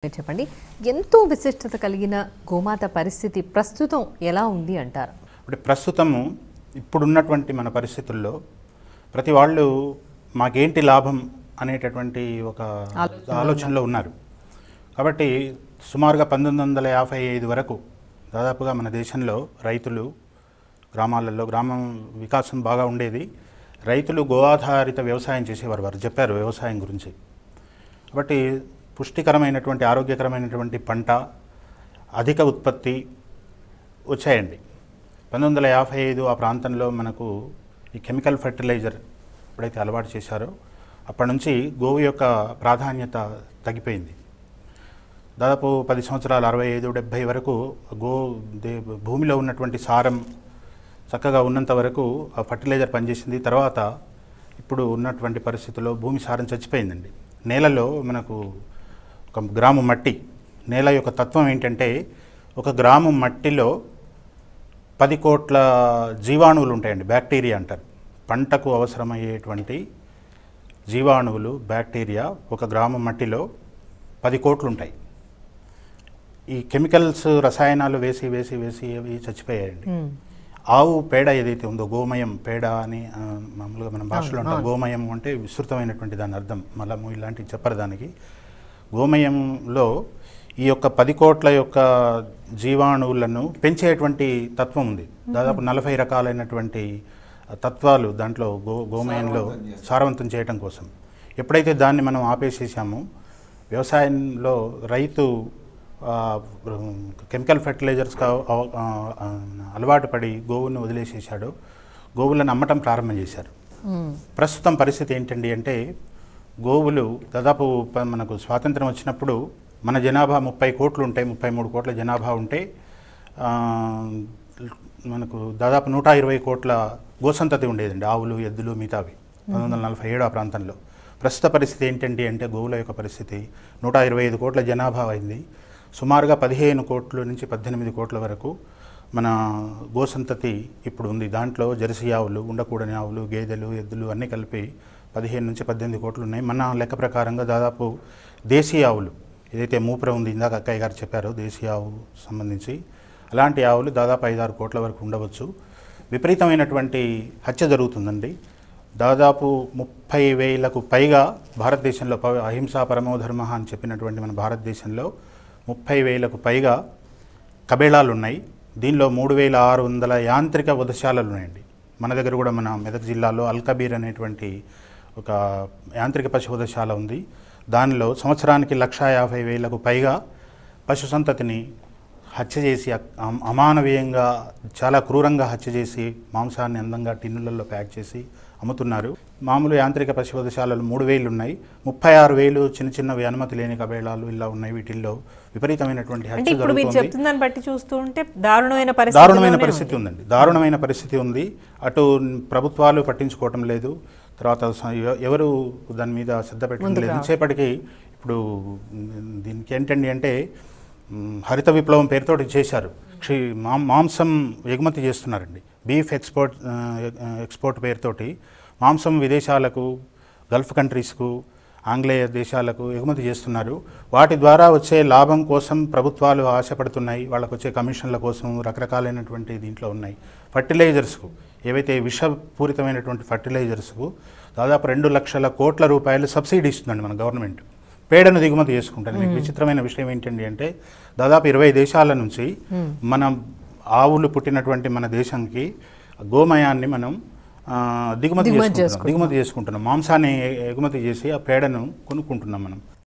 చెప్పండి. ఎంతో విశిష్టత కలిగిన గోమాత పరిస్థితి ప్రస్తుతం ఎలా ఉంది అంటారు? అంటే ప్రస్తుతము ఇప్పుడున్నటువంటి మన పరిస్థితుల్లో ప్రతి వాళ్ళు మాకేంటి లాభం అనేటటువంటి ఒక ఆలోచనలో ఉన్నారు. కాబట్టి సుమారుగా 1955 వరకు దాదాపుగా మన దేశంలో రైతులు గ్రామాలలో గ్రామం వికాసం బాగా ఉండేది. రైతులు గో ఆధారిత వ్యవసాయం చేసేవారు. వారు చెప్పారు వ్యవసాయం గురించి. కాబట్టి పుష్టికరమైనటువంటి ఆరోగ్యకరమైనటువంటి పంట, అధిక ఉత్పత్తి వచ్చాయండి. 1955 ఆ ప్రాంతంలో మనకు ఈ కెమికల్ ఫెర్టిలైజర్ ఎప్పుడైతే అలవాటు చేశారో అప్పటి నుంచి గోవు యొక్క ప్రాధాన్యత తగ్గిపోయింది. దాదాపు 10 సంవత్సరాలు 65-70 వరకు భూమిలో ఉన్నటువంటి సారం చక్కగా ఉన్నంత వరకు ఆ ఫర్టిలైజర్ పనిచేసింది. తర్వాత ఇప్పుడు ఉన్నటువంటి పరిస్థితుల్లో భూమి సారం చచ్చిపోయిందండి. నేలలో మనకు ఒక గ్రాము మట్టి, నేల యొక్క తత్వం ఏంటంటే ఒక గ్రాము మట్టిలో 10 కోట్ల జీవాణువులు ఉంటాయండి. బ్యాక్టీరియా అంటారు. పంటకు అవసరమయ్యేటువంటి జీవాణువులు, బ్యాక్టీరియా ఒక గ్రాము మట్టిలో 10 కోట్లు ఉంటాయి. ఈ కెమికల్స్ రసాయనాలు వేసి వేసి వేసి అవి చచ్చిపోయాయండి. ఆవు పేడ ఏదైతే ఉందో, గోమయం పేడ అని మామూలుగా మన భాషలో ఉంటాం. గోమయం అంటే విస్తృతమైనటువంటి దాని అర్థం, మలము ఇలాంటివి చెప్పరు దానికి. గోమయంలో ఈ యొక్క 10 కోట్ల యొక్క జీవాణువులను పెంచేటువంటి తత్వం ఉంది. దాదాపు 40 రకాలైనటువంటి తత్వాలు దాంట్లో గోమయంలో సారవంతం చేయటం కోసం. ఎప్పుడైతే దాన్ని మనం ఆపేసేసామో, వ్యవసాయంలో రైతు కెమికల్ ఫెర్టిలైజర్స్గా అలవాటు పడి గోవును వదిలేసేసాడు. గోవులను అమ్మటం ప్రారంభం చేశారు. ప్రస్తుతం పరిస్థితి ఏంటండి అంటే, గోవులు దాదాపు మనకు స్వాతంత్రం వచ్చినప్పుడు మన జనాభా 30 కోట్లు ఉంటాయి, 33 కోట్ల జనాభా ఉంటే మనకు దాదాపు 120 కోట్ల గోసంతతి ఉండేదండి. ఆవులు, ఎద్దులు, మిగతావి 1947 ఆ ప్రాంతంలో. ప్రస్తుత పరిస్థితి ఏంటండి అంటే, గోవుల యొక్క పరిస్థితి 125 కోట్ల జనాభా అయింది. సుమారుగా 15 కోట్ల నుంచి 18 కోట్ల వరకు మన గోసంతతి ఇప్పుడు ఉంది. దాంట్లో జెర్సీ ఆవులు, ఉండకూడని ఆవులు, గేదెలు, ఎద్దులు అన్నీ కలిపి 15 నుంచి 18 కోట్లు ఉన్నాయి. మన లెక్క ప్రకారంగా దాదాపు దేశీయ ఆవులు ఏదైతే మూప్ర ఉంది, ఇందాక అక్కయ్య గారు చెప్పారో దేశీయ ఆవు సంబంధించి, అలాంటి ఆవులు దాదాపు 5-6 కోట్ల వరకు ఉండవచ్చు. విపరీతమైనటువంటి హత్య జరుగుతుందండి. దాదాపు 30,000కు పైగా భారతదేశంలో, అహింసా పరమో ధర్మ అని చెప్పినటువంటి మన భారతదేశంలో 30,000కు పైగా కబేళాలు ఉన్నాయి. దీనిలో 3,600 యాంత్రిక వధశాలలు ఉన్నాయండి. మన దగ్గర కూడా మన మెదక్ జిల్లాలో అల్కబీర్ అనేటువంటి ఒక యాంత్రిక పశు వధశాల ఉంది. దానిలో సంవత్సరానికి 150,000కు పైగా పశు సంతతిని హత్య చేసి, అమానవీయంగా చాలా క్రూరంగా హత్య చేసి మాంసాన్ని అందంగా టిన్నులలో ప్యాక్ చేసి అమ్ముతున్నారు. మామూలు యాంత్రిక పశు వధశాలలు 3,000 ఉన్నాయి. 36,000 చిన్న చిన్నవి అనుమతి లేని కబేళాలు ఇలా ఉన్నాయి. వీటిల్లో విపరీతమైనటువంటి హత్య జరుగుతుంది. దారుణమైన పరిస్థితి ఉందండి. దారుణమైన పరిస్థితి ఉంది. అటు ప్రభుత్వాలు పట్టించుకోవటం లేదు, తర్వాత ఎవరు దాని మీద శ్రద్ధ పెట్టడం లేదు. ఎంతసేపటికి ఇప్పుడు దీనికి ఏంటండి అంటే, హరిత విప్లవం పేరుతోటి చేశారు. మాంసం ఎగుమతి చేస్తున్నారండి. బీఫ్ ఎక్స్పోర్ట్ పేరుతోటి మాంసం విదేశాలకు, గల్ఫ్ కంట్రీస్కు, ఆంగ్లేయ దేశాలకు ఎగుమతి చేస్తున్నారు. వాటి ద్వారా వచ్చే లాభం కోసం ప్రభుత్వాలు ఆశపడుతున్నాయి. వాళ్ళకు వచ్చే కమిషన్ల కోసం రకరకాలైనటువంటి దీంట్లో ఉన్నాయి. ఫర్టిలైజర్స్కు, ఏవైతే విషపూరితమైనటువంటి ఫర్టిలైజర్స్కు దాదాపు 2 లక్షల కోట్ల రూపాయలు సబ్సిడీ ఇస్తుందండి మన గవర్నమెంట్. పేడను దిగుమతి చేసుకుంటాను. మీకు విచిత్రమైన విషయం ఏంటండి అంటే, దాదాపు 20 దేశాల నుంచి మన ఆవులు పుట్టినటువంటి మన దేశానికి గోమయాన్ని మనం దిగుమతి చేసుకుంటున్నాం. మాంసాన్ని ఎగుమతి చేసి ఆ పేడను కొనుక్కుంటున్నాం మనం.